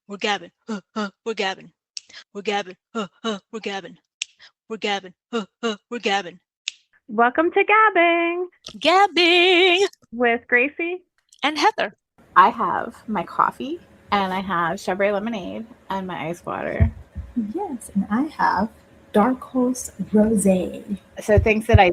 We're gabbing. We're gabbing. We're gabbing. We're gabbing. We're gabbing. We're gabbing. Welcome to GABbin Gabbing with Greicy and Heather. I have my coffee and I have strawberry lemonade and my ice water. Yes, and I have Dark Horse Rosé. So things that I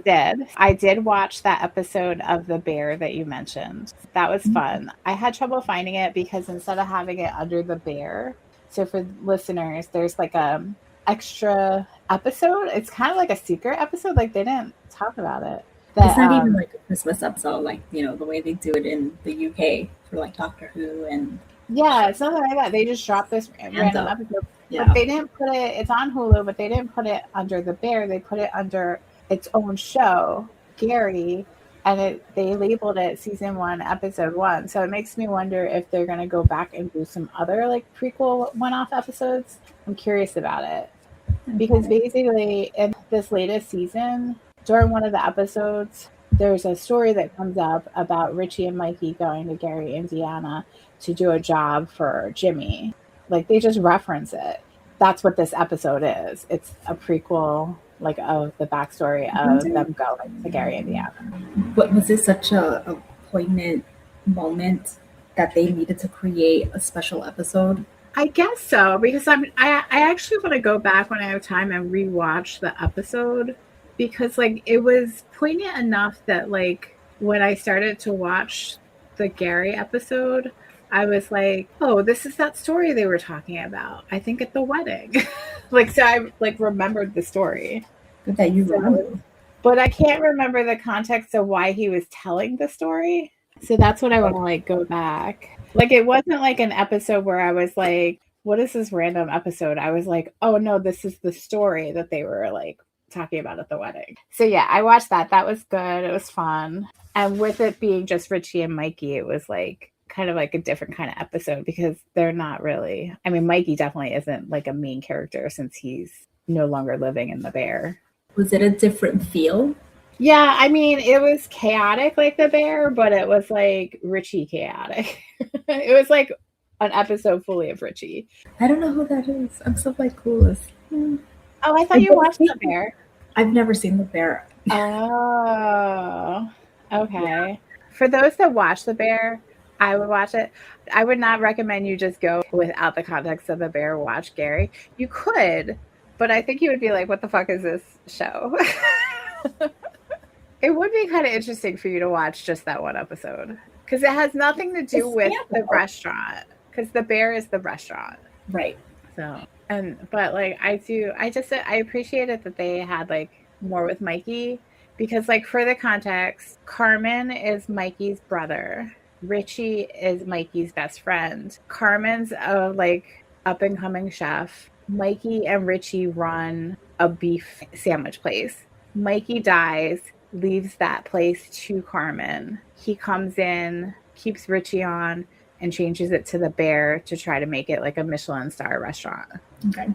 did watch that episode of The Bear that you mentioned. That was fun. I had trouble finding it because instead of having it under The Bear, so for listeners, there's like a extra episode. It's kind of like a secret episode. Like they didn't talk about it. It's not even like a Christmas episode, like, the way they do it in the UK for like Doctor Who and... Yeah, it's nothing like that. They just dropped this random episode. Yeah. But they didn't put it, it's on Hulu, but they didn't put it under The Bear. They put it under its own show, Gary, and they labeled it season 1, episode 1. So it makes me wonder if they're going to go back and do some other like prequel one-off episodes. I'm curious about it. Because basically in this latest season, during one of the episodes, there's a story that comes up about Richie and Mikey going to Gary, Indiana to do a job for Jimmy. Like they just reference it. That's what this episode is. It's a prequel, like of the backstory of them going to Gary, Indiana. But was it such a poignant moment that they needed to create a special episode? I guess so, because I actually want to go back when I have time and rewatch the episode, because like it was poignant enough that like when I started to watch the Gary episode, I was like, oh, this is that story they were talking about, I think at the wedding. Like, so I like remembered the story. Good that you remember. But I can't remember the context of why he was telling the story. So that's what I want to like go back. Like, it wasn't like an episode where I was like, what is this random episode? I was like, oh no, this is the story that they were like talking about at the wedding. So yeah, I watched that. That was good. It was fun. And with it being just Richie and Mikey, it was like kind of like a different kind of episode because they're not really, I mean, Mikey definitely isn't like a main character since he's no longer living in the Bear. Was it a different feel? Yeah, I mean, it was chaotic like the Bear, but it was like Richie chaotic. It was like an episode fully of Richie. I don't know who that is. I'm so like clueless. Oh, I thought you watched the Bear. I've never seen the Bear. Oh, okay. Yeah. For those that watch the Bear, I would watch it. I would not recommend you just go without the context of the Bear, watch Gary. You could, but I think you would be like, what the fuck is this show? It would be kind of interesting for you to watch just that one episode because it has nothing to do with the restaurant, because the Bear is the restaurant. Right. So, but like I appreciate it that they had like more with Mikey, because like for the context, Carmen is Mikey's brother. Richie is Mikey's best friend. Carmen's a like up and coming chef. Mikey and Richie run a beef sandwich place. Mikey dies, leaves that place to Carmen. He comes in, keeps Richie on, and changes it to the Bear to try to make it like a Michelin star restaurant. Okay.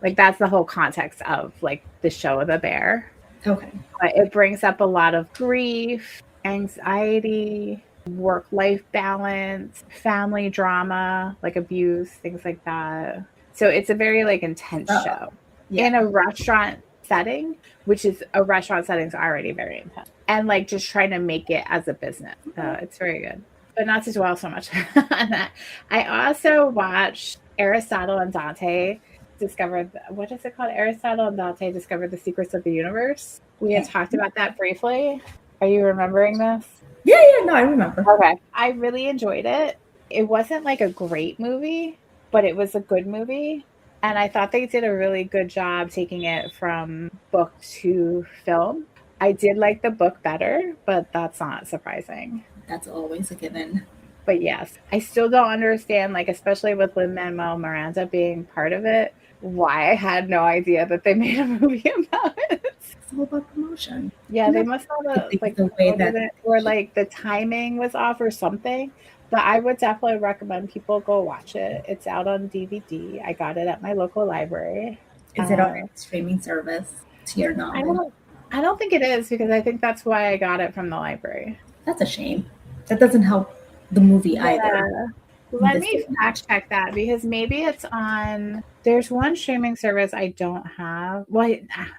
Like that's the whole context of like the show of the Bear. Okay. But it brings up a lot of grief, anxiety, work-life balance, family drama, like abuse, things like that. So it's a very like intense show in a restaurant setting, which is a restaurant setting is already very intense, and like just trying to make it as a business. It's very good, but not to dwell so much on that. I also watched Aristotle and Dante discovered, what is it called? Aristotle and Dante discovered the secrets of the universe. We had talked about that briefly. Are you remembering this? Yeah, no, I remember. Okay. I really enjoyed it. It wasn't like a great movie, but it was a good movie. And I thought they did a really good job taking it from book to film. I did like the book better, but that's not surprising. That's always a given. But yes, I still don't understand, like, especially with Lin-Manuel Miranda being part of it, why I had no idea that they made a movie about it. It's all about promotion. Yeah, they must have like the way that it, or like the timing was off or something. But I would definitely recommend people go watch it. It's out on DVD. I got it at my local library. Is it on a streaming service to your knowledge? I don't think it is, because I think that's why I got it from the library. That's a shame. That doesn't help the movie either. Let me fact check that because maybe it's on. There's one streaming service I don't have. Well,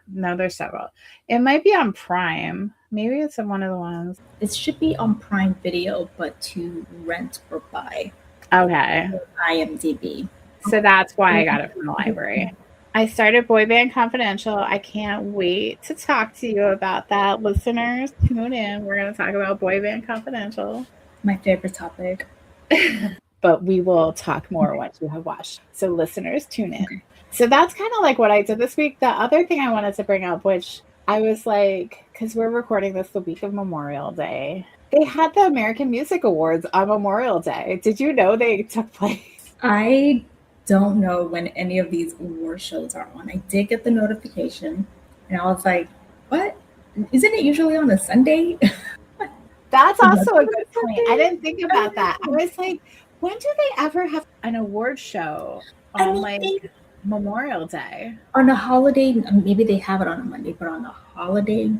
no, there's several. It might be on Prime. Maybe it's on one of the ones. It should be on Prime Video, but to rent or buy. Okay. IMDb. So that's why I got it from the library. I started Boy Band Confidential. I can't wait to talk to you about that. Listeners, tune in. We're going to talk about Boy Band Confidential. My favorite topic. But we will talk more once you have watched. So listeners, tune in. Okay. So that's kind of like what I did this week. The other thing I wanted to bring up, which I was like, because we're recording this the week of Memorial Day. They had the American Music Awards on Memorial Day. Did you know they took place? I don't know when any of these award shows are on. I did get the notification, and I was like, what? Isn't it usually on a Sunday? That's also a good point. I didn't think about that. I was like, when do they ever have an award show on Memorial Day? On a holiday, maybe they have it on a Monday, but on a holiday,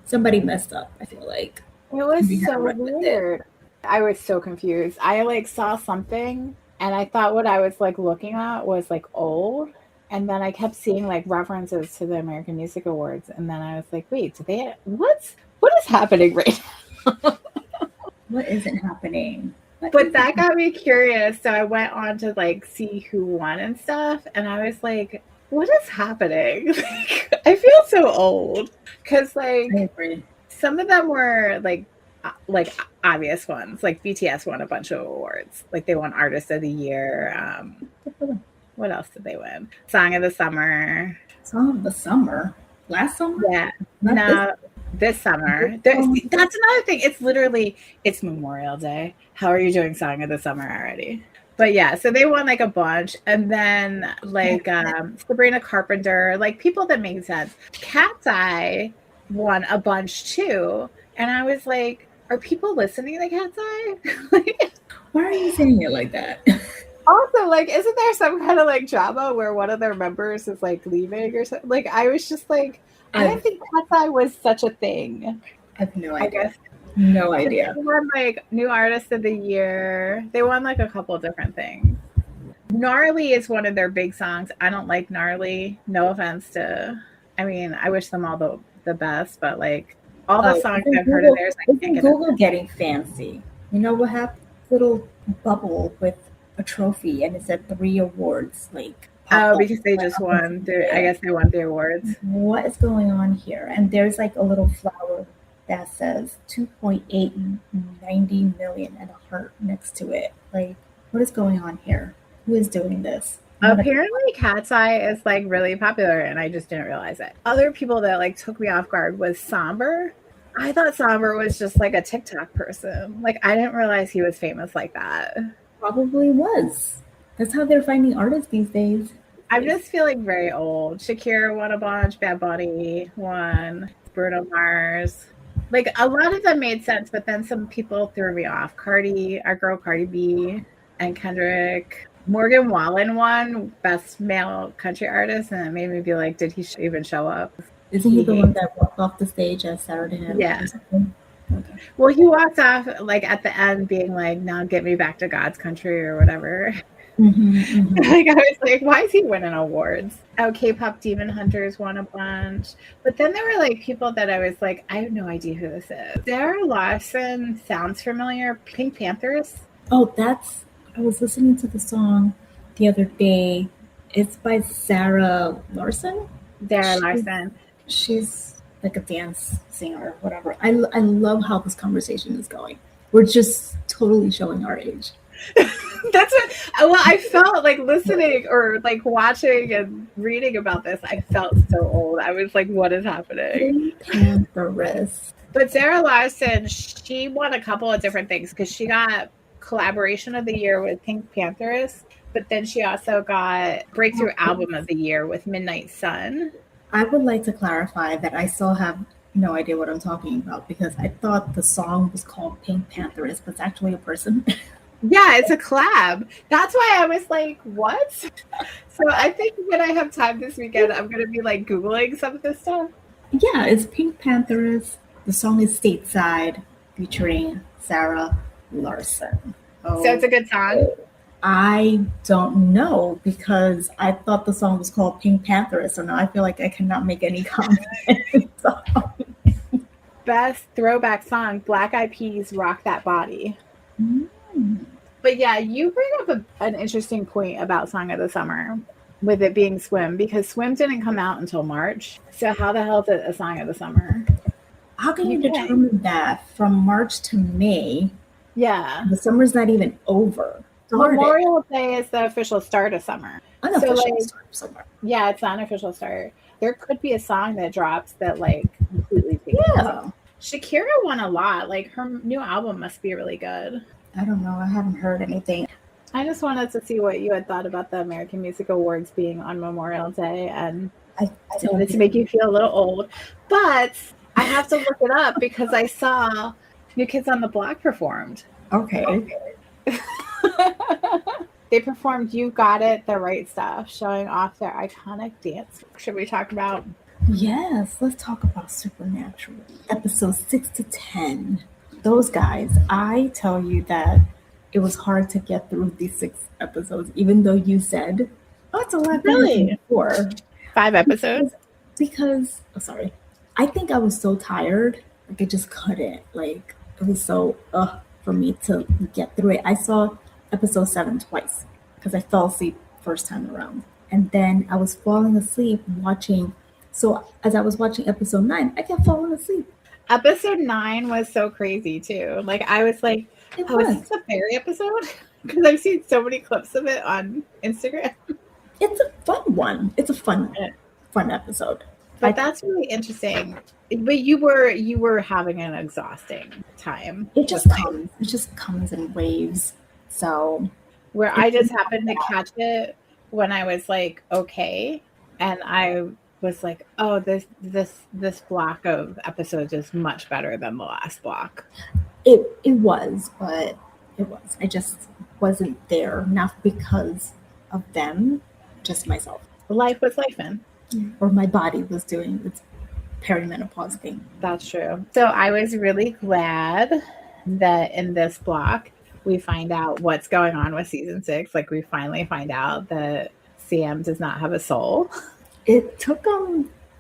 somebody messed up, I feel like. It was so weird. I was so confused. I saw something and I thought what I was looking at was old. And then I kept seeing references to the American Music Awards. And then I was like, wait, what is happening right now? What isn't happening? But that got me curious. So I went on to see who won and stuff. And I was like, what is happening? I feel so old. Because some of them were obvious ones. BTS won a bunch of awards. They won Artist of the Year. What else did they win? Song of the Summer. Song of the Summer? Last summer? Yeah. This summer. That's another thing. It's Memorial Day. How are you doing Song of the Summer already? But yeah, so they won a bunch. And then Sabrina Carpenter, people that make sense. Cat's Eye won a bunch too. And I was like, are people listening to Cat's Eye? Why are you saying it like that? Also, isn't there some kind of drama where one of their members is leaving or something? I was just I didn't think Cat's Eye was such a thing. I have no idea. I guess. No idea. They won New Artist of the Year. They won a couple of different things. Gnarly is one of their big songs. I don't like Gnarly. No offense to. I mean, I wish them all the best, but all the songs I've heard of theirs, I can't get Google getting fancy. You know what happened? Little bubble with a trophy, and it said 3 awards. Because they just won. I guess they won the awards. What is going on here? And there's a little flower that says 2.890 million and a heart next to it. What is going on here? Who is doing this? Apparently Cat's Eye is really popular and I just didn't realize it. Other people that took me off guard was Somber. I thought Somber was just a TikTok person. I didn't realize he was famous like that. Probably was. That's how they're finding artists these days. I'm just feeling very old. Shakira won a bunch. Bad Bunny won. Bruno Mars. A lot of them made sense, but then some people threw me off. Our girl Cardi B and Kendrick. Morgan Wallen won Best Male Country Artist, and it made me be like, did he even show up? Isn't he the one that walked off the stage at Saturday Night? Yeah. Okay. Well, he walked off at the end being like, now get me back to God's country or whatever. Mm-hmm, mm-hmm. I was like, why is he winning awards? K-pop Demon Hunters won a bunch. But then there were people that I was like, I have no idea who this is. Sarah Larson sounds familiar. Pink Panthers. Oh, I was listening to the song the other day. It's by Sarah Larson. Larson. She's a dance singer or whatever. I love how this conversation is going. We're just totally showing our age. That's what I felt listening or watching and reading about this. I felt so old. I was like, what is happening? But Sarah Larson, she won a couple of different things because she got Collaboration of the Year with Pink Panthers, but then she also got Breakthrough Album of the Year with Midnight Sun. I would like to clarify that I still have no idea what I'm talking about because I thought the song was called Pink Panthers, but it's actually a person. Yeah, it's a collab. That's why I was like, what? So I think when I have time this weekend, I'm going to be Googling some of this stuff. Yeah, it's Pink Panthers. The song is Stateside featuring Sarah Larson. So it's a good song? I don't know because I thought the song was called Pink Panther, so now I feel like I cannot make any comment. Best throwback song, Black Eyed Peas, Rock That Body. Mm. But yeah, you bring up an interesting point about Song of the Summer with it being Swim, because Swim didn't come out until March. So how the hell is it a Song of the Summer? How can you can't. determine that from March to May? Yeah. The summer's not even over. Memorial Day is the official start of summer. Unofficial So, like, start of summer. yeah, it's not an official start. There could be a song that drops that like completely takes it. Yeah. Shakira won a lot. Like, her new album must be really good. I don't know. I haven't heard anything. I just wanted to see what you had thought about the American Music Awards being on Memorial Day, and I wanted to make you feel a little old. But I have to look it up because I saw New Kids on the Block performed. Okay. They performed You Got It, The Right Stuff, showing off their iconic dance. Should we talk about? Yes, let's talk about Supernatural. Episodes 6 to 10. Those guys, I tell you that it was hard to get through these 6 episodes, even though you said, oh, it's a lot Really? before. 5 episodes? Because, oh, sorry. I think I was so tired. Like, I just couldn't. Like, it was so, for me to get through it. I saw episode 7 twice because I fell asleep first time around. And then I was falling asleep watching. So as I was watching episode 9, I kept falling asleep. Episode 9 was so crazy too. Like, I was like, is this a fairy episode? Because I've seen so many clips of it on Instagram. It's a fun one. It's a fun episode. But that's really interesting. But you were having an exhausting time. It just comes. It just comes in waves. So where I just happened to catch it when I was like, okay, and I was like, oh, this block of episodes is much better than the last block. It was, but it was. I just wasn't there, not because of them, just myself. Life was lifing. Or my body was doing its perimenopause thing. That's true. So I was really glad that in this block we find out what's going on with season 6. Like, we finally find out that Sam does not have a soul. It took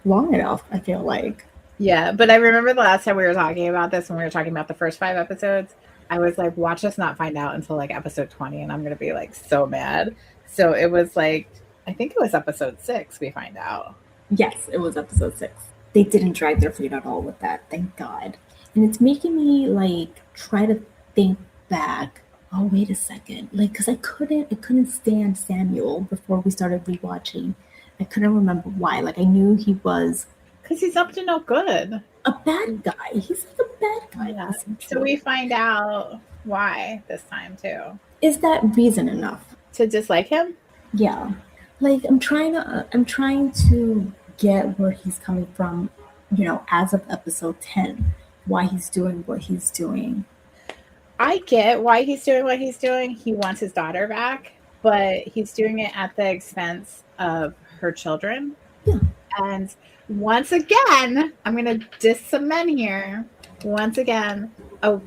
long enough, I feel like. Yeah, but I remember the last time we were talking about this, when we were talking about the first 5 episodes, I was like, watch us not find out until like episode 20, and I'm going to be like so mad. So it was like, I think it was episode 6 we find out. Yes, it was episode 6. They didn't drag their feet at all with that, thank God. And it's making me like try to think back. Oh, wait a second. Like, because I couldn't stand Samuel before we started rewatching. I couldn't remember why. Like, I knew he was... Because he's up to no good. A bad guy. He's like a bad guy. Yeah. So we find out why this time, too. Is that reason enough? To dislike him? Yeah. Like, I'm trying to get where he's coming from, as of episode 10. Why he's doing what he's doing. I get why he's doing what he's doing. He wants his daughter back, but he's doing it at the expense of her children. Yeah. And once again, I'm going to diss some men here. Once again, a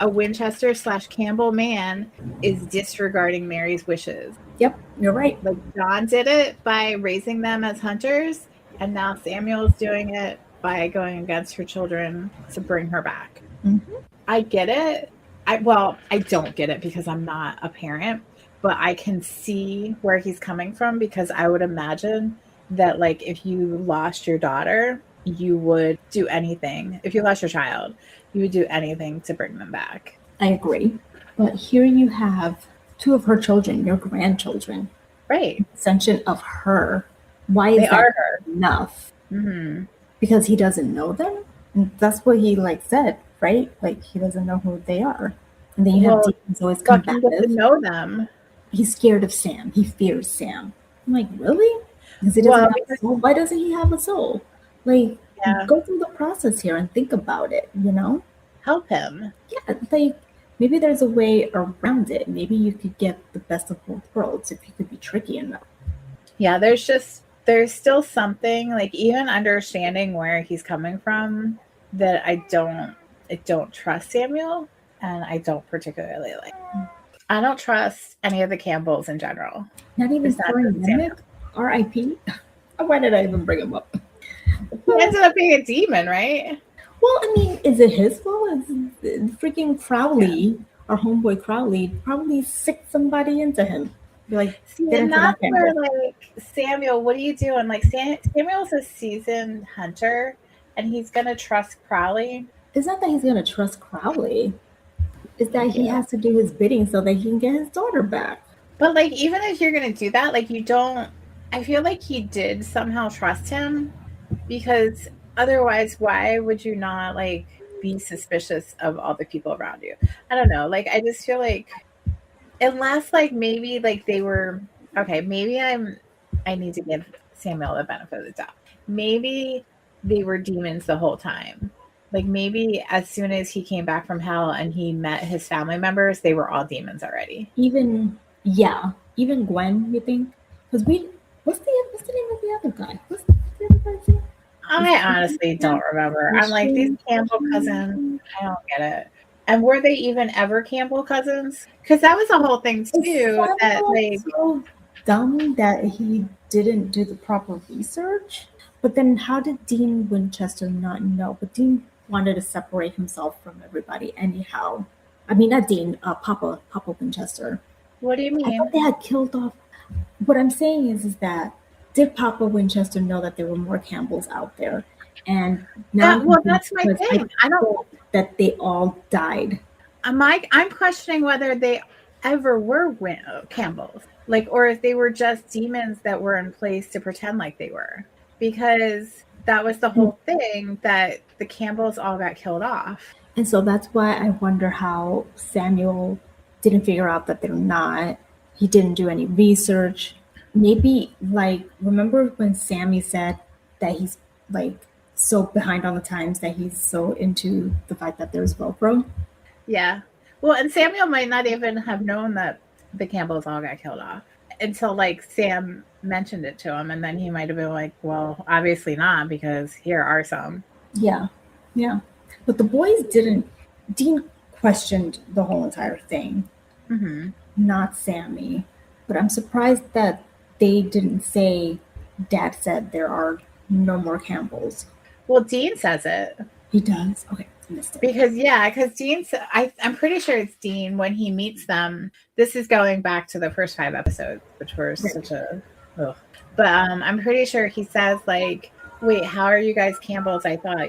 Winchester / Campbell man is disregarding Mary's wishes. Yep, you're right. Like, John did it by raising them as hunters, and now Samuel's doing it by going against her children to bring her back. Mm-hmm. I get it. I don't get it because I'm not a parent, but I can see where he's coming from, because I would imagine that, like, if you lost your daughter, you would do anything. If you lost your child, you would do anything to bring them back. I agree. But here you have 2 of her children, your grandchildren. Right. Extension of her. Why is that enough? Mm-hmm. Because he doesn't know them? And that's what he said, right? Like, he doesn't know who they are. And then you have demons always combative. He doesn't know them. He's scared of Sam. He fears Sam. I'm like, really? Because he doesn't have a soul. Why doesn't he have a soul? Like, go through the process here and think about it, Help him. Yeah, like, maybe there's a way around it. Maybe you could get the best of both worlds if you could be tricky enough. Yeah, there's still something, like, even understanding where he's coming from, that I don't trust Samuel, and I don't particularly like. I don't trust any of the Campbells in general. Not even It's not for a just Samuel. mimic? R.I.P. Why did I even bring him up? He ended up being a demon, right? Well, I mean, is it his fault? Is freaking Crowley, our homeboy Crowley, probably sicked somebody into him? Like, See, get and into that that's where, Campbell. like, Samuel, what are you doing? Like, Samuel's a seasoned hunter, and he's going to trust Crowley. It's not that he's gonna trust Crowley. It's that he Yeah. has to do his bidding so that he can get his daughter back. But, like, even if you're going to do that, like, you don't, I feel like he did somehow trust him, because otherwise, why would you not, like, be suspicious of all the people around you? I don't know. Like, I just feel like, unless, like, maybe, like, they were, okay, maybe I need to give Samuel the benefit of the doubt. Maybe they were demons the whole time. Like, maybe as soon as he came back from hell and he met his family members, they were all demons already. Even Gwen, you think? Because what's the name of the other guy? What's the other guy's name? I honestly don't remember. I'm like, these Campbell cousins, I don't get it. And were they even ever Campbell cousins? Because that was the whole thing too. That, like, so dumb that he didn't do the proper research. But then, how did Dean Winchester not know? But Dean wanted to separate himself from everybody anyhow. I mean, not Dean, Papa Winchester. what do you I mean? thought they had killed off. What I'm saying is that did Papa Winchester know that there were more Campbells out there? And now, Well, that's my because thing. I don't. thought that they all died. I'm questioning whether they ever were Campbells, like, or if they were just demons that were in place to pretend like they were, because that was the whole thing, that the Campbells all got killed off. And so that's why I wonder how Samuel didn't figure out that they're not. He didn't do any research. Maybe, like, remember when Sammy said that he's, like, so behind on the times that he's so into the fact that there's Velcro? Yeah. Well, and Samuel might not even have known that the Campbells all got killed off until, like, Sam mentioned it to him, and then he might have been like, well, obviously not, because here are some. Yeah. But the boys didn't. Dean questioned the whole entire thing, not Sammy. But I'm surprised that they didn't say, Dad said there are no more Campbells. Well, Dean says it. He does? Okay, I missed it. Because Dean, I'm pretty sure it's Dean when he meets them. This is going back to the first 5 episodes, which were such a, ugh. But I'm pretty sure he says, like, wait, how are you guys Campbells? I thought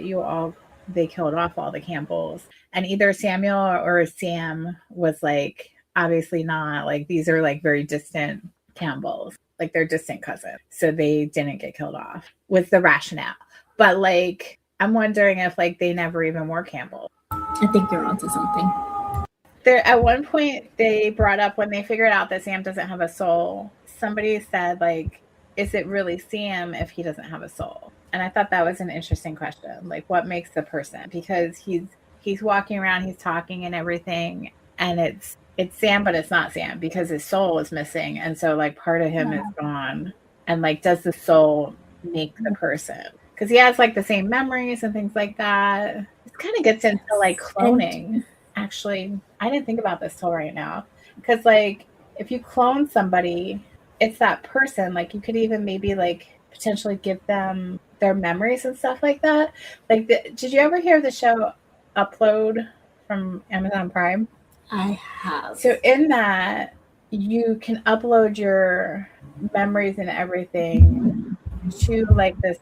they killed off all the Campbells. And either Samuel or Sam was like, obviously not. Like, these are, like, very distant Campbells. Like, they're distant cousins. So they didn't get killed off, was the rationale. But, like, I'm wondering if, like, they never even were Campbell. I think you're onto something. There, at one point, they brought up, when they figured out that Sam doesn't have a soul, somebody said, like, is it really Sam if he doesn't have a soul? And I thought that was an interesting question. Like, what makes the person? Because he's walking around, he's talking and everything, and it's Sam, but it's not Sam, because his soul is missing. And so, like, part of him is gone. And, like, does the soul make the person? Because he has, like, the same memories and things like that. It kind of gets into, like, cloning. Actually, I didn't think about this till right now. Because, like, if you clone somebody, it's that person. Like, you could even maybe, like, potentially give them their memories and stuff like that. Like, did you ever hear the show Upload from Amazon Prime? I have. So in that, you can upload your memories and everything to, like, this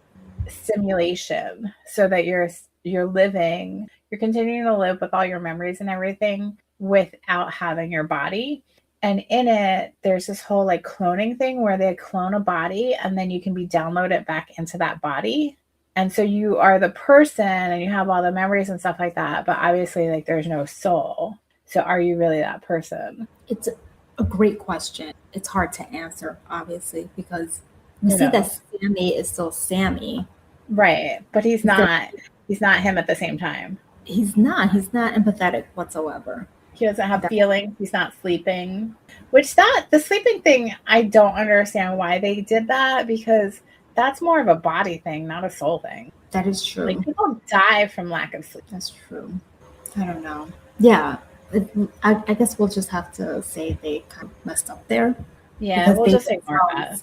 simulation, so that you're continuing to live with all your memories and everything without having your body. And in it, there's this whole, like, cloning thing where they clone a body and then you can be downloaded back into that body. And so you are the person and you have all the memories and stuff like that. But obviously, like, there's no soul. So are you really that person? It's a great question. It's hard to answer, obviously, because you see that Sammy is still Sammy. Right. But he's not him at the same time. He's not empathetic whatsoever. He doesn't have feelings. He's not sleeping. The sleeping thing, I don't understand why they did that, because that's more of a body thing, not a soul thing. That is true. Like, people die from lack of sleep. That's true. I don't know. Yeah. I guess we'll just have to say they kind of messed up there. Yeah, Because we'll they just ignore that.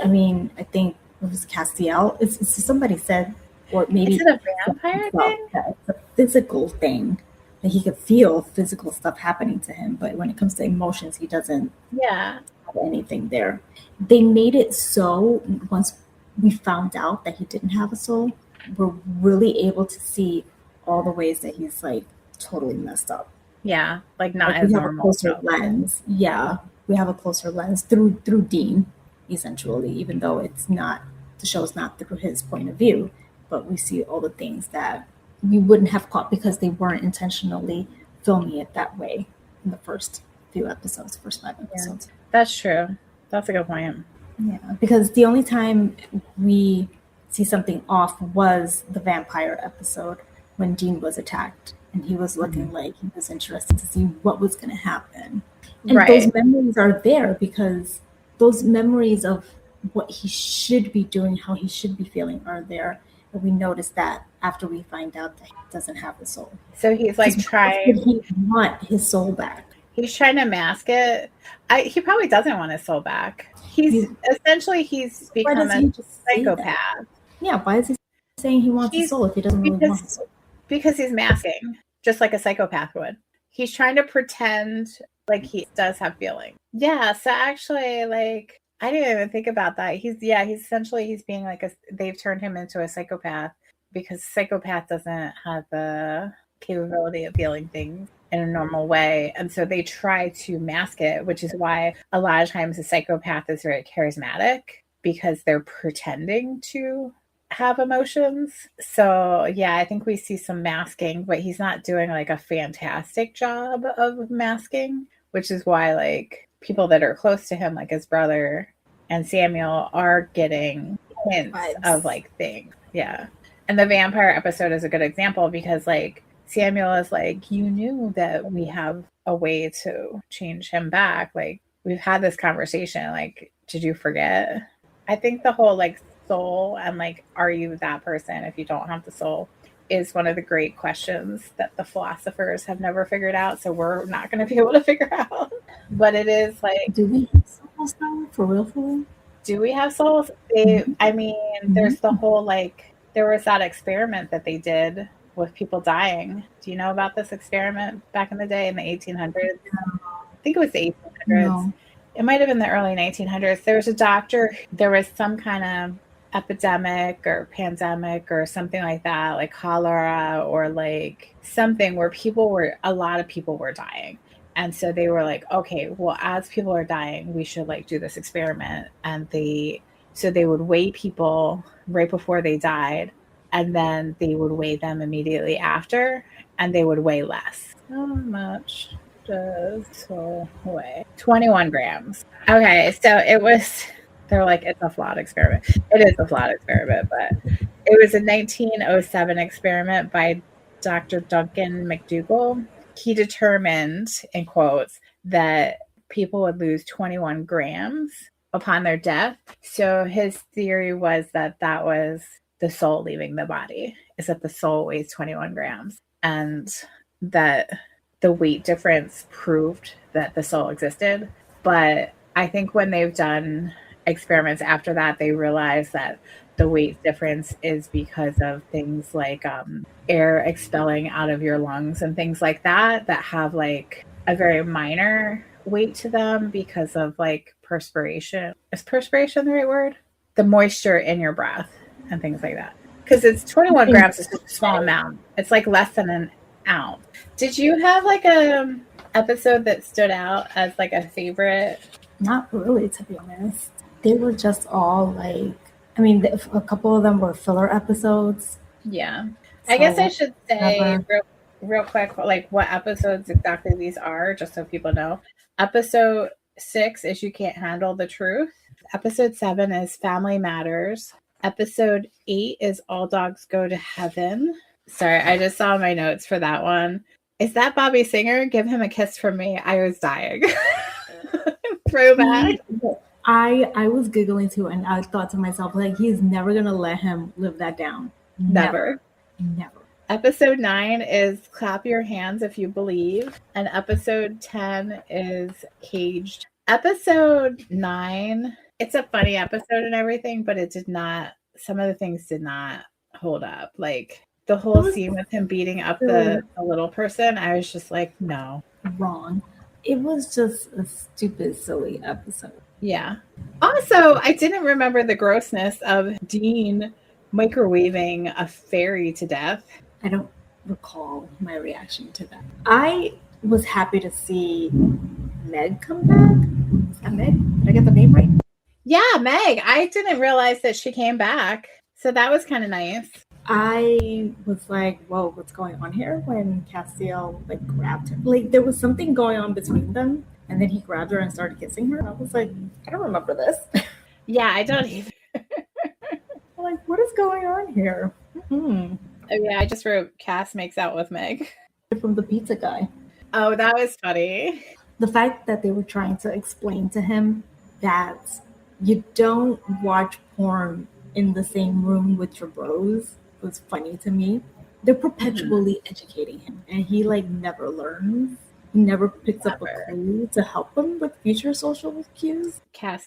I mean, I think it was Castiel. It's somebody said, or maybe Is it a vampire thing? that it's a physical thing, that he could feel physical stuff happening to him, but when it comes to emotions, he doesn't Yeah. have anything there. They made it so once we found out that he didn't have a soul, we're really able to see all the ways that he's like totally messed up. Yeah, like not Like as we have a normal. closer lens. Yeah, we have a closer lens through Dean, essentially, even though it's not the show's not through his point of view, but we see all the things that we wouldn't have caught because they weren't intentionally filming it that way in the first few episodes, first 5 episodes. That's true. That's a good point. Yeah, because the only time we see something off was the vampire episode when Dean was attacked and he was looking like he was interested to see what was going to happen. And Right. those memories are there because those memories of what he should be doing, how he should be feeling are there. And we notice that after we find out that he doesn't have a soul. So he's like trying. He want his soul back. He's trying to mask it. He probably doesn't want his soul back. He's become does a he just say that? psychopath. Yeah, why is he saying he wants a soul if he doesn't really want a soul? Because he's masking, just like a psychopath would. He's trying to pretend like he does have feelings. Yeah, so actually, like, I didn't even think about that. He's being like they've turned him into a psychopath because psychopath doesn't have the capability of feeling things in a normal way. And so they try to mask it, which is why a lot of times a psychopath is very charismatic because they're pretending to have emotions. So yeah, I think we see some masking, but he's not doing like a fantastic job of masking, which is why like people that are close to him, like his brother and Samuel, are getting hints of like things. Yeah. And the vampire episode is a good example because like Samuel is like, you knew that we have a way to change him back. Like we've had this conversation. Like, did you forget? I think the whole like soul and like, are you that person if you don't have the soul is one of the great questions that the philosophers have never figured out. So we're not going to be able to figure out. But it is like, do we have souls now? For real? Do we have souls? There's the whole like, there was that experiment that they did with people dying. Do you know about this experiment back in the day in the 1800s? I think it was the 1800s. No. It might have been the early 1900s. There was a doctor, there was some kind of epidemic or pandemic or something like that, like cholera or like something where a lot of people were dying. And so they were like, okay, well, as people are dying, we should like do this experiment. And so they would weigh people right before they died, and then they would weigh them immediately after, and they would weigh less. How much does soul weigh? 21 grams. Okay, so they're like, it's a flawed experiment. It is a flawed experiment, but it was a 1907 experiment by Dr. Duncan McDougall. He determined, in quotes, that people would lose 21 grams upon their death. So his theory was that was the soul leaving the body, is that the soul weighs 21 grams. And that the weight difference proved that the soul existed. But I think when they've done experiments after that, they realized that the weight difference is because of things like air expelling out of your lungs and things like that have like a very minor weight to them because of like perspiration. Is perspiration the right word? The moisture in your breath and things like that. Because it's 21 grams is such a small amount. It's like less than an ounce. Did you have like a episode that stood out as like a favorite? Not really, to be honest. They were just all like, a couple of them were filler episodes. Yeah. I guess I should say real quick, like what episodes exactly these are, just so people know. Episode 6 is You Can't Handle the Truth. Episode 7 is Family Matters. Episode 8 is All Dogs Go to Heaven. Sorry, I just saw my notes for that one. Is that Bobby Singer? Give him a kiss from me. I was dying. Throwback. I was giggling too, and I thought to myself, like, he's never gonna let him live that down. Never. Episode 9 is Clap Your Hands If You Believe, and episode 10 is Caged. Episode 9, it's a funny episode and everything, but it did not, some of the things did not hold up. Like the whole scene with him beating up the little person, I was just like, no. Wrong. It was just a stupid, silly episode. Yeah. Also, I didn't remember the grossness of Dean microwaving a fairy to death. I don't recall my reaction to that. I was happy to see Meg come back. Is that Meg? Did I get the name right? Yeah, Meg. I didn't realize that she came back. So that was kind of nice. I was like, whoa, what's going on here? When Castiel like grabbed her. Like there was something going on between them. And then he grabbed her and started kissing her. I was like, I don't remember this. Yeah, I don't either. I'm like, what is going on here? Oh, yeah, I just wrote Cass makes out with Meg. From the pizza guy. Oh, that was funny. The fact that they were trying to explain to him that you don't watch porn in the same room with your bros was funny to me. They're perpetually educating him, and he like never learns. He never picks up a clue to help him with future social cues. Cass.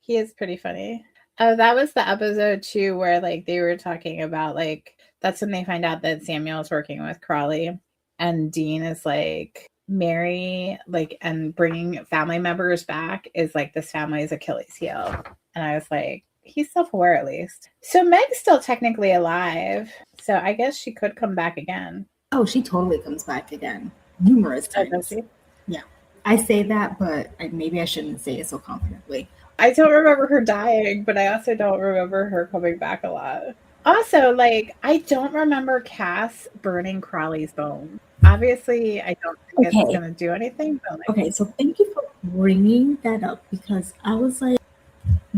He is pretty funny. Oh, that was the episode too where like they were talking about like that's when they find out that Samuel's working with Crawley, and Dean is like Mary, like, and bringing family members back is like this family's Achilles heel. And I was like, he's self-aware at least. So Meg's still technically alive, so I guess she could come back again. Oh, she totally comes back again. Numerous times. Oh, does she? Yeah. I say that, but maybe I shouldn't say it so confidently. I don't remember her dying, but I also don't remember her coming back a lot. Also, like, I don't remember Cass burning Crawley's bone. Obviously, I don't think it's going to do anything. But like, okay, so thank you for bringing that up, because I was like,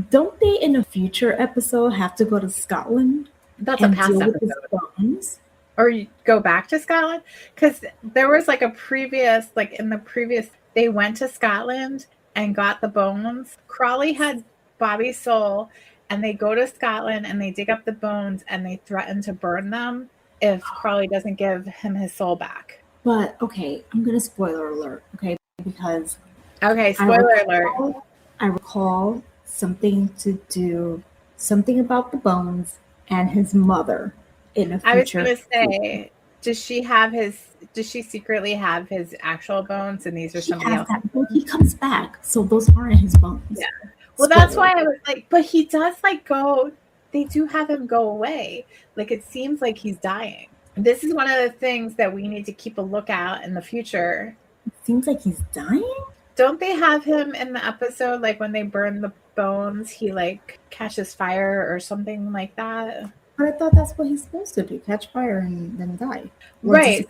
don't they in a future episode have to go to Scotland? That's a past episode. Bones? Or you go back to Scotland? Because there was like a previous, like in the previous, they went to Scotland and got the bones. Crawley had Bobby's soul, and they go to Scotland and they dig up the bones and they threaten to burn them if Crawley doesn't give him his soul back. But, okay, I'm going to spoiler alert, okay? Because... Okay, spoiler alert. I recall something about the bones and his mother in a future. I was going to say, does she secretly have his actual bones and these are somebody else? Well, he comes back, so those aren't his bones. Yeah. Well, that's why I was like, but he does like go, they do have him go away. Like it seems like he's dying. This is one of the things that we need to keep a lookout in the future. It seems like he's dying? Don't they have him in the episode, like when they burn the bones, he like catches fire or something like that? But I thought that's what he's supposed to do, catch fire and then die. Right.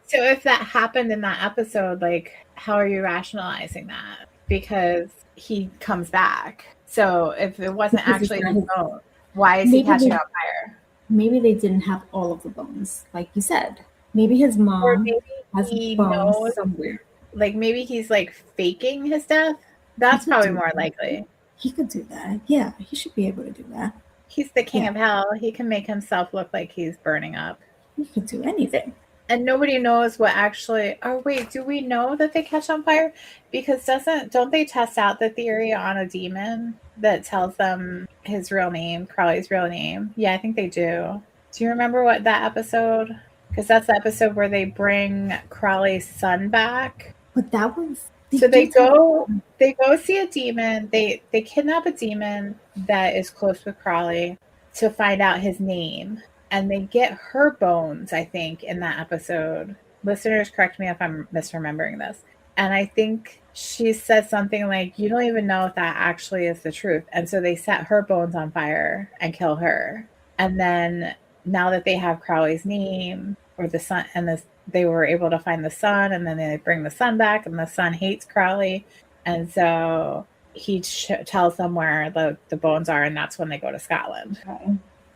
So if that happened in that episode, like how are you rationalizing that? Because he comes back. So if it wasn't actually his bone, why is he catching on fire? Maybe they didn't have all of the bones, like you said. Maybe his mom or maybe has he bones knows somewhere. Like maybe he's like faking his death. That's probably more likely. He could do that. Yeah, he should be able to do that. He's the king of hell. He can make himself look like he's burning up. He could do anything. And nobody knows what actually. Oh wait, do we know that they catch on fire? Because don't they test out the theory on a demon that tells them his real name, Crawley's real name? Yeah, I think they do. Do you remember what that episode? Because that's the episode where they bring Crawley's son back. But that was so they go see a demon. They kidnap a demon that is close with Crawley to find out his name. And they get her bones, I think, in that episode. Listeners, correct me if I'm misremembering this. And I think she says something like, you don't even know if that actually is the truth. And so they set her bones on fire and kill her. And then now that they have Crawley's name or the son, and they were able to find the son, and then they bring the son back, and the son hates Crawley. And so he tells them where the bones are, and that's when they go to Scotland. Okay.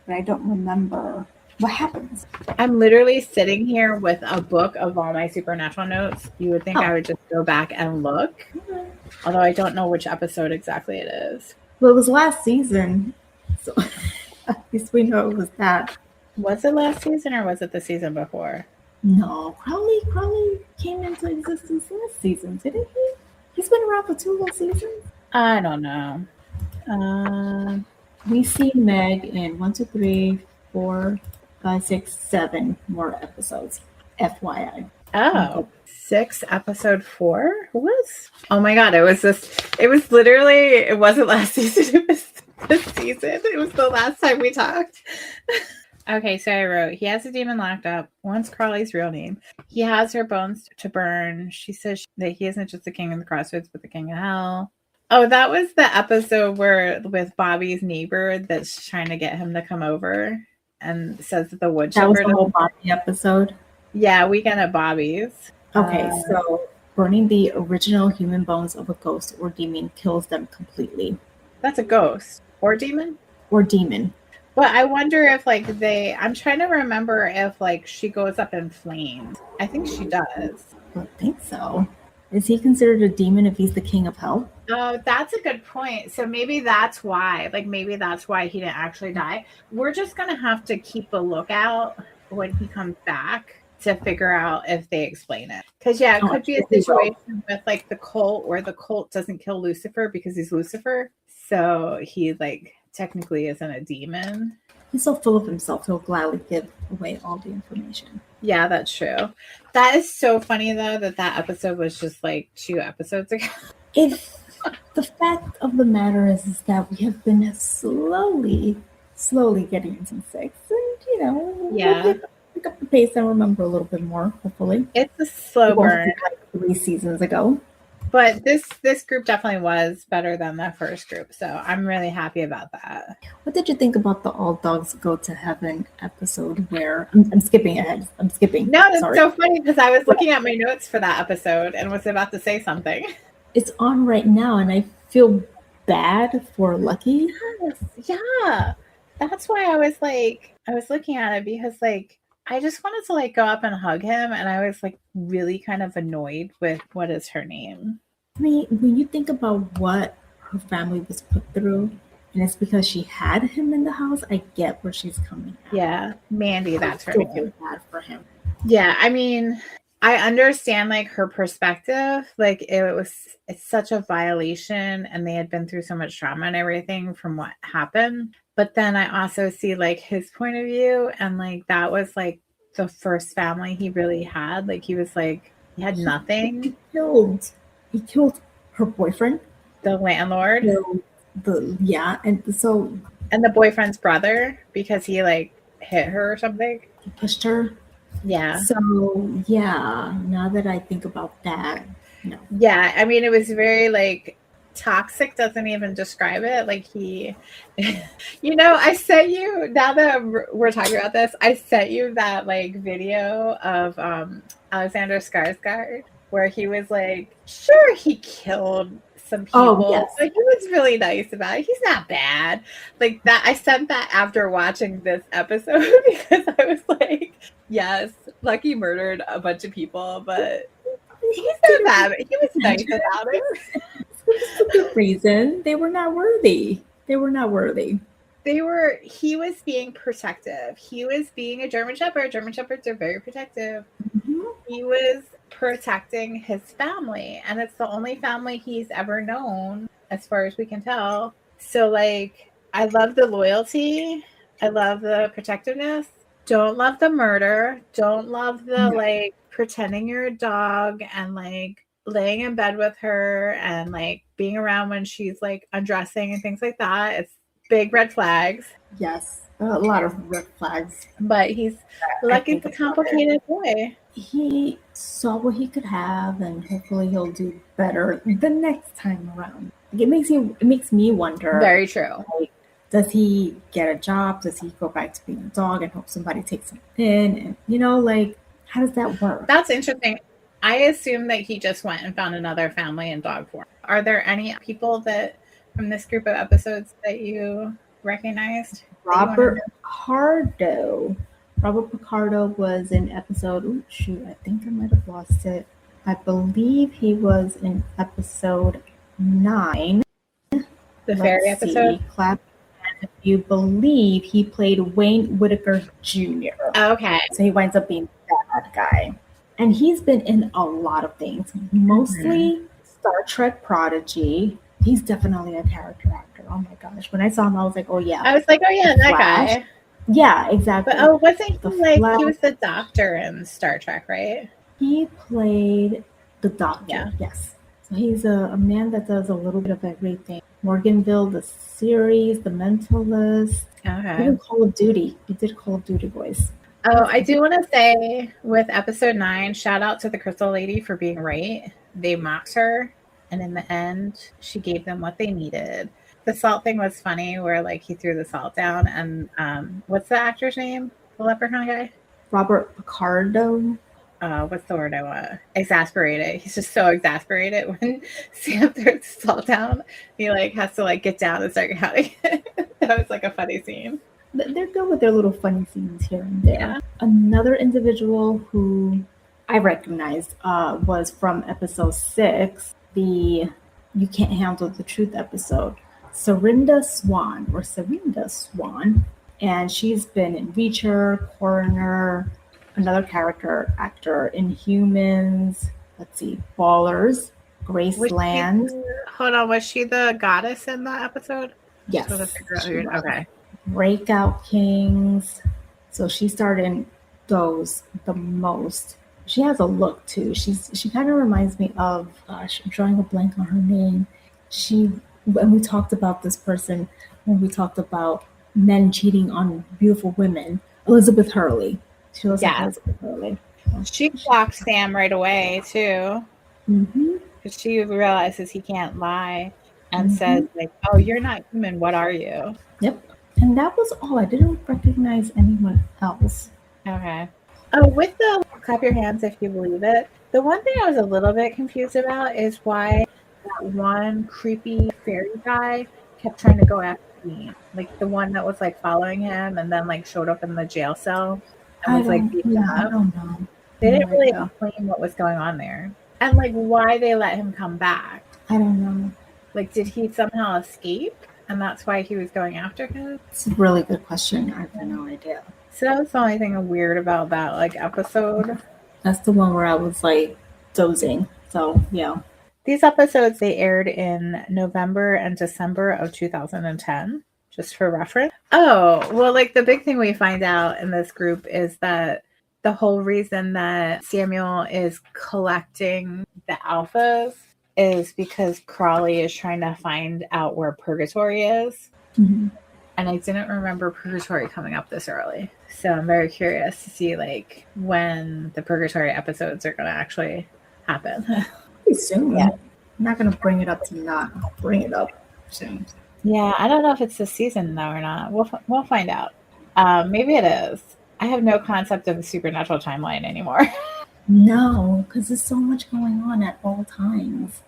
But I don't remember what happens. I'm literally sitting here with a book of all my supernatural notes. You would think I would just go back and look. Although I don't know which episode exactly it is. Well, it was last season. So at least we know it was that. Was it last season or was it the season before? No, Crowley came into existence last season, didn't he? He's been around for 2 whole seasons. I don't know. We see Meg in 1, 2, 3, 4, 5, 6, 7 more episodes. FYI. Oh, 6 episode 4 was? Oh my god, it was literally, it wasn't last season, it was this season. It was the last time we talked. Okay, so I wrote, he has a demon locked up. Wants Carly's real name. He has her bones to burn. She says that he isn't just the king of the crossroads, but the king of hell. Oh, that was the episode where with Bobby's neighbor that's trying to get him to come over and says that the wood That was chipper. the whole Bobby episode. Yeah, Weekend at Bobby's. Okay, so burning the original human bones of a ghost or demon kills them completely. That's a ghost or demon? Or demon. But I wonder if like I'm trying to remember if like she goes up in flames. I think she does. I don't think so. Is he considered a demon if he's the king of hell? Oh, that's a good point. So maybe that's why. Like maybe that's why he didn't actually die. We're just gonna have to keep a lookout when he comes back to figure out if they explain it. Because yeah, it could be a situation with like the cult where the cult doesn't kill Lucifer because he's Lucifer. So he like technically isn't a demon. He's so full of himself, he'll gladly give away all the information. Yeah, that's true. That is so funny though that episode was just like 2 episodes ago. If the fact of the matter is that we have been slowly getting into 6, and we'll pick up the pace and remember a little bit more, hopefully. It's a slow burn. Like 3 seasons ago. But this group definitely was better than the first group, so I'm really happy about that. What did you think about the All Dogs Go to Heaven episode where I'm skipping ahead? I'm skipping. No, it's so funny because I was looking at my notes for that episode and was about to say something. It's on right now, and I feel bad for Lucky. Yes, yeah. That's why I was looking at it because like I just wanted to like go up and hug him, and I was like really kind of annoyed with what is her name. I mean, when you think about what her family was put through, and it's because she had him in the house, I get where she's coming from. Yeah, Mandy, that's her I name. feel bad for him. Yeah, I mean, I understand like her perspective. Like it's such a violation, and they had been through so much trauma and everything from what happened. But then I also see like his point of view, and like that was like the first family he really had. Like he was like he had nothing. He killed her boyfriend, The landlord, and the boyfriend's brother because he like hit her or something. He pushed her. Yeah. So yeah, now that I think about that, no. Yeah, I mean it was very like toxic doesn't even describe it. Like he I sent you, now that we're talking about this, I sent you that like video of Alexander Skarsgård where he was like, sure, he killed some people, but he was really nice about it. He's not bad. Like that, I sent that after watching this episode because I was like, yes, Lucky murdered a bunch of people, but he's not bad. He was nice about it. For good reason. They were not worthy. He was being protective. He was being a German Shepherd. German Shepherds are very protective. Mm-hmm. He was protecting his family, and it's the only family he's ever known, as far as we can tell. So, like, I love the loyalty. I love the protectiveness. Don't love the murder. Don't love the, like, pretending you're a dog and, like, laying in bed with her and like being around when she's like undressing and things like that. It's big red flags. Yes, a lot of red flags. But he's Lucky's a complicated boy. He saw what he could have, and hopefully he'll do better the next time around. It makes me wonder. Very true. Like, does he get a job? Does he go back to being a dog and hope somebody takes him in? And like, how does that work? That's interesting. I assume that he just went and found another family in dog form. Are there any people that from this group of episodes that you recognized? Robert Picardo. Robert Picardo was in episode, I think I might have lost it. I believe he was in episode 9. The fairy episode? Clap if you believe he played Wayne Whitaker Jr. Okay. So he winds up being that guy. And he's been in a lot of things, mostly Star Trek Prodigy. He's definitely a character actor. Oh my gosh. When I saw him, I was like, oh yeah. I was like, oh yeah, that Flash. guy. Yeah, exactly. But wasn't he The like Flash. he was the doctor in Star Trek, right? He played the Doctor, Yeah. yes. So he's a man that does a little bit of everything. Morganville, the series, The Mentalist, Okay. even Call of Duty. He did Call of Duty voice. Oh, I do want to say with episode 9, shout out to the Crystal Lady for being right. They mocked her, and in the end, she gave them what they needed. The salt thing was funny, where like he threw the salt down, and what's the actor's name? The leprechaun guy? Robert Picardo. What's the word I want? Exasperated. He's just so exasperated when Sam throws the salt down. He like has to like get down and start counting. That was like a funny scene. They're good with their little funny scenes here and there. Yeah. Another individual who I recognized was from episode 6, the You Can't Handle the Truth episode. Serinda Swan. And she's been in Reacher, Coroner, another character actor in Humans, let's see, Ballers, Graceland. Hold on, was she the goddess in that episode? Yes. Okay. Breakout Kings. So she started in those the most. She has a look too. She kind of reminds me of, gosh, I'm drawing a blank on her name. When we talked about this person, when we talked about men cheating on beautiful women, Elizabeth Hurley. She looks like Elizabeth Hurley. She clocks Sam right away too. Mm-hmm. Because she realizes he can't lie and says like, "Oh, you're not human. What are you?" Yep. And that was all. I didn't recognize anyone else. Okay. Oh, with the clap your hands if you believe it. The one thing I was a little bit confused about is why that one creepy fairy guy kept trying to go after me. Like the one that was like following him and then like showed up in the jail cell and was like beaten up. I don't know. They didn't really explain what was going on there. And like why they let him come back. I don't know. Like did he somehow escape? And that's why he was going after him? It's a really good question. I have no idea. So that was the only thing weird about that like episode. That's the one where I was like dozing. So yeah. These episodes, they aired in November and December of 2010, just for reference. Oh, well, like the big thing we find out in this group is that the whole reason that Samuel is collecting the alphas is because Crawley is trying to find out where Purgatory is. Mm-hmm. And I didn't remember Purgatory coming up this early. So I'm very curious to see like when the Purgatory episodes are going to actually happen. Pretty soon. Yeah. I'm not going to bring it up to not bring it up soon. Yeah, I don't know if it's this season though or not. We'll find out. Maybe it is. I have no concept of the supernatural timeline anymore. No, because there's so much going on at all times.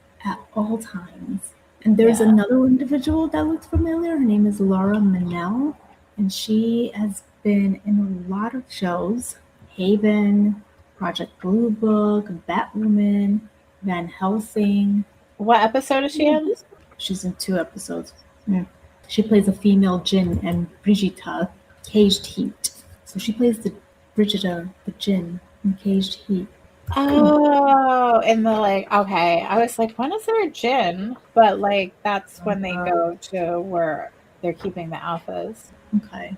And there's another individual that looks familiar. Her name is Laura Manel, and she has been in a lot of shows. Haven, Project Blue Book, Batwoman, Van Helsing. What episode is she in? She's in 2 episodes. Yeah. She plays a female Jinn and Brigitte, Caged Heat. So she plays the Brigitte, the Jinn in Caged Heat. Oh, in the like, okay. I was like, when is there a Jinn? But like, that's when they go to where they're keeping the alphas. Okay.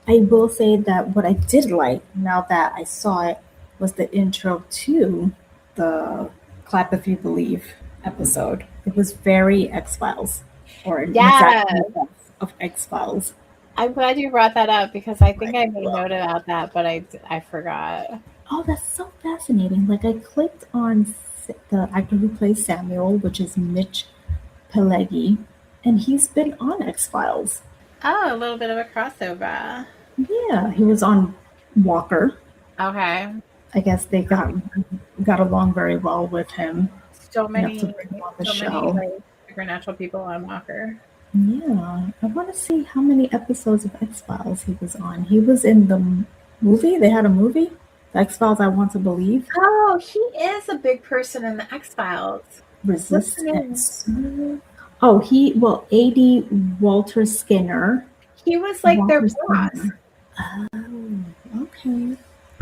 I will say that what I did like, now that I saw it, was the intro to the Clap If You Believe episode. It was very X-Files, or an exact of X-Files. I'm glad you brought that up because I think I made note about that, but I forgot. Oh, that's so fascinating. Like I clicked on the actor who plays Samuel, which is Mitch Pileggi, and he's been on X-Files. Oh, a little bit of a crossover. Yeah, he was on Walker. Okay. I guess they got along very well with him. So many show. supernatural people on Walker. Yeah, I want to see how many episodes of X-Files he was on. He was in the movie. They had a movie, The X-Files I Want to Believe. Oh, he is a big person in the X-Files. Resistance. Oh, A.D. Walter Skinner. He was like their Walter boss. Skinner. Oh, okay.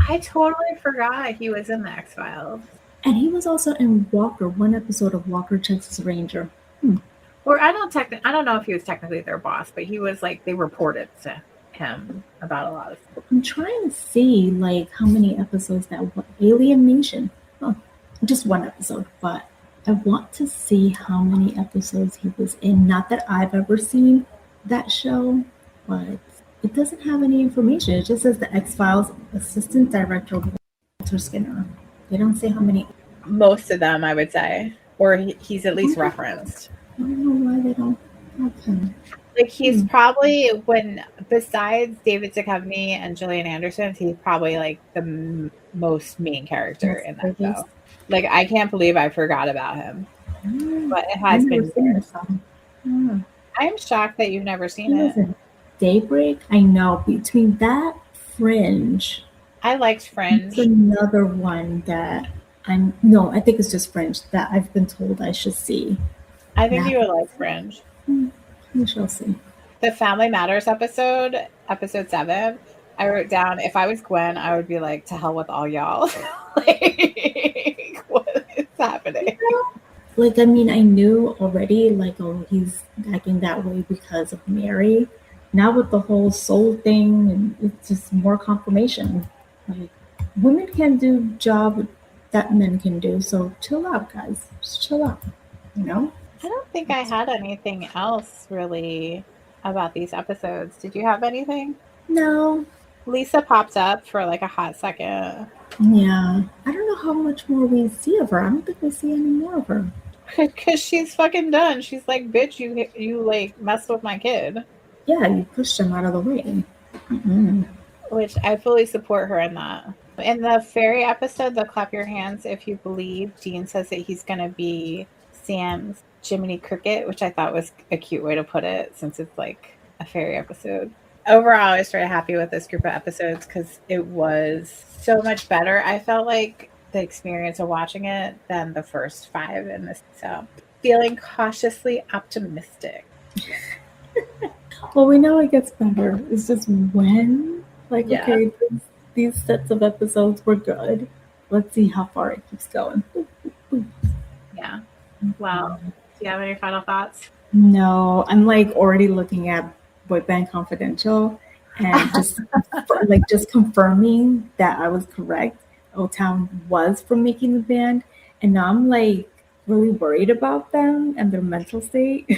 I totally forgot he was in the X-Files. And he was also in Walker, one episode of Walker, Texas Ranger. Or I don't know if he was technically their boss, but he was like, they reported to him about a lot of stuff. I'm trying to see like how many episodes Alien Nation. Oh, just one episode, but I want to see how many episodes he was in. Not that I've ever seen that show, but it doesn't have any information. It just says the X-Files Assistant Director Walter Skinner. They don't say how many. Most of them, I would say, or he's at least referenced. I don't know why they don't have him. Like he's probably besides David Duchovny and Gillian Anderson, he's probably like the most main character in that show. Like I can't believe I forgot about him, but it has been years. I'm shocked that you've never seen it. Daybreak, I know. Between that, Fringe. I liked Fringe. It's another one that I think it's just Fringe that I've been told I should see. I think you would like Fringe. We shall see. The Family Matters episode 7, I wrote down, if I was Gwen, I would be like, to hell with all y'all. Like, what is happening? Like, I mean, I knew already, like, oh, he's acting that way because of Mary. Now with the whole soul thing, and it's just more confirmation. Like, women can do job that men can do, so chill out, guys. Just chill out, you know? I don't think I had anything else really about these episodes. Did you have anything? No. Lisa popped up for like a hot second. Yeah. I don't know how much more we see of her. I don't think we see any more of her. Because she's fucking done. She's like, bitch, you like messed with my kid. Yeah, you pushed him out of the way. Which I fully support her in that. In the fairy episode, the Clap Your Hands If You Believe, Dean says that he's going to be Sam's Jiminy Cricket, which I thought was a cute way to put it since it's like a fairy episode. Overall, I was very happy with this group of episodes because it was so much better. I felt like the experience of watching it than the first 5 in this. So feeling cautiously optimistic. Well, we know it gets better. It's just when, like, Yeah. okay, these sets of episodes were good. Let's see how far it keeps going. Yeah. Wow. Do you have any final thoughts? No, I'm like already looking at Boy Band Confidential and just confirming that I was correct. O-Town was from Making the Band, and now I'm like really worried about them and their mental state.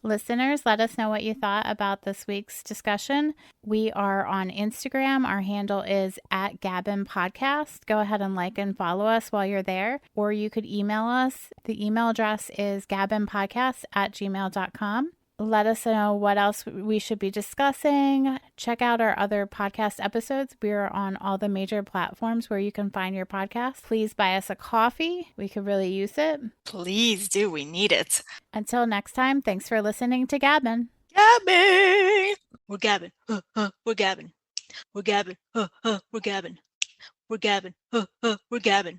Listeners, let us know what you thought about this week's discussion. We are on Instagram. Our handle is @GABbin Podcast. Go ahead and like and follow us while you're there, or you could email us. The email address is gabbinpodcast@gmail.com. Let us know what else we should be discussing. Check out our other podcast episodes. We're on all the major platforms where you can find your podcast. Please buy us a coffee. We could really use it. Please do. We need it. Until next time, thanks for listening to GABbin. GABbin. We're GABbin. We're GABbin. We're GABbin. We're GABbin. We're GABbin. We're GABbin.